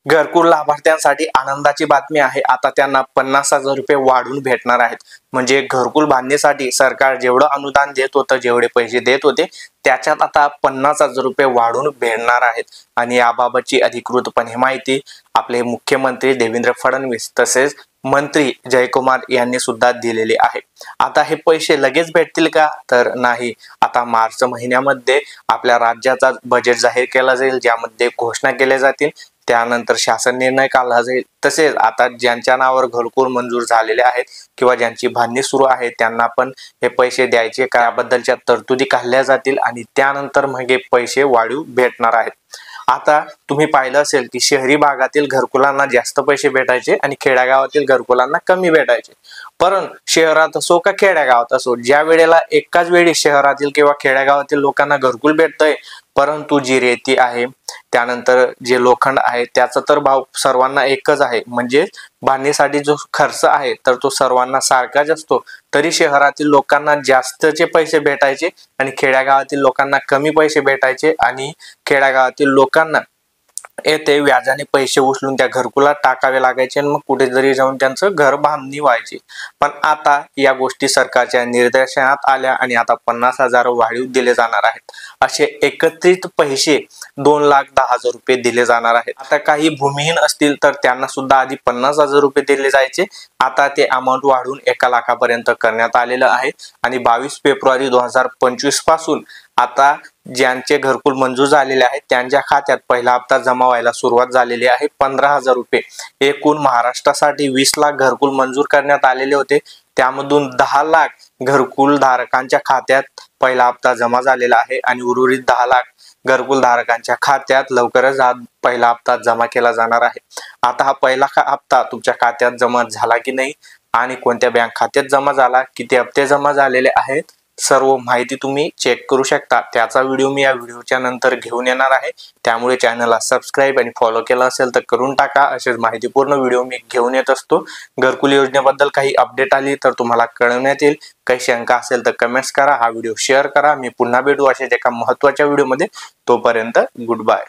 घरकुल लाभार्थ्यांसाठी आनंदाची बातमी आहे। आता त्यांना 50,000 रुपये वाढून भेटणार आहेत। म्हणजे घरकुल बांधणीसाठी सरकार जेवढं अनुदान देत होतं, जेवढे पैसे देत होते, त्याच्यात आता 50,000 रुपये वाढून भेटणार आहेत। आणि याबाबतची अधिकृतपणे माहिती आपले मुख्यमंत्री देवेंद्र फडणवीस तसेच मंत्री जयकुमार यांनी सुद्धा दिलेले आहे। आता हे पैसे लगेच भेटतील का? तर नाही। आता मार्च महिन्यामध्ये आपल्या राज्याचा बजेट जाहीर केला जाईल, ज्यामध्ये घोषणा केल्या जातील, त्यानंतर शासन निर्णय काढला जाईल। तसेच आता ज्यांच्या नावावर घरकुल मंजूर झालेले आहेत किंवा ज्यांची बांधणी सुरू आहे त्यांना पण हे पैसे द्यायचे का याबद्दलच्या तरतुदी काढल्या जातील आणि त्यानंतर मग हे पैसे वाढीव भेटणार आहेत। आता तुम्ही पाहिलं असेल की शहरी भागातील घरकुलांना जास्त पैसे भेटायचे आणि खेड्यागावातील घरकुलांना कमी भेटायचे। परंतु शहरात असो का खेड्यागावात असो, ज्या वेळेला एकाच वेळी शहरातील किंवा खेड्यागावातील लोकांना घरकुल भेटतंय, परंतु जी रेती आहे त्यानंतर जे लोखंड आहे त्याचा तर भाव सर्वांना एकच आहे। म्हणजे बांधणीसाठी जो खर्च आहे तर तो सर्वांना सारखाच असतो, तरी शहरातील लोकांना जास्तचे पैसे भेटायचे आणि खेड्यागावातील लोकांना कमी पैसे भेटायचे आणि खेड्यागावातील लोकांना येथे व्याजाने पैसे उचलून त्या घरकुलात टाकावे लागायचे आणि मग कुठेतरी जाऊन त्यांचं घर बांधणी व्हायची। पण आता या गोष्टी सरकारच्या निर्देशनात आल्या आणि आता 50,000 वाढीव दिले जाणार आहेत। असे एकत्रित पैसे 2,10,000 रुपये दिले जाणार आहेत। आता काही भूमिहीन असतील तर त्यांना सुद्धा आधी 50,000 रुपये दिले जायचे, आता ते अमाऊंट वाढून 1,00,000 करण्यात आलेलं आहे। आणि 22 फेब्रुवारी 2025 पासून आता ज्यांचे घरकुल मंजूर झालेले आहेत त्यांच्या खात्यात पहिला हप्ता जमा व्हायला सुरुवात झालेली आहे। 15,000 रुपये एकूण महाराष्ट्रासाठी 20 लाख घरकुल मंजूर करण्यात आलेले होते, त्यामधून 10 लाख घरकुल धारकांच्या खात्यात पहिला हप्ता जमा झालेला आहे आणि उर्वरित 10 लाख घरकुल धारकांच्या खात्यात लवकरच हा पहिला हप्ता जमा केला जाणार आहे। आता हा पहिला हप्ता तुमच्या खात्यात जमा झाला की नाही आणि कोणत्या बँक खात्यात जमा झाला, किती हप्ते जमा झालेले आहेत, सर्व माहिती तुम्ही चेक करू शकता। त्याचा व्हिडिओ मी या व्हिडिओच्या नंतर घेऊन येणार आहे, त्यामुळे चॅनलला सबस्क्राईब आणि फॉलो केला असेल तर करून टाका। असेच माहितीपूर्ण व्हिडिओ मी घेऊन येत असतो। घरकुल योजनेबद्दल काही अपडेट आली तर तुम्हाला कळवण्यात येईल। काही शंका असेल तर कमेंट्स करा, हा व्हिडिओ शेअर करा। मी पुन्हा भेटू अशाच एका महत्त्वाच्या व्हिडिओमध्ये, तोपर्यंत गुड बाय।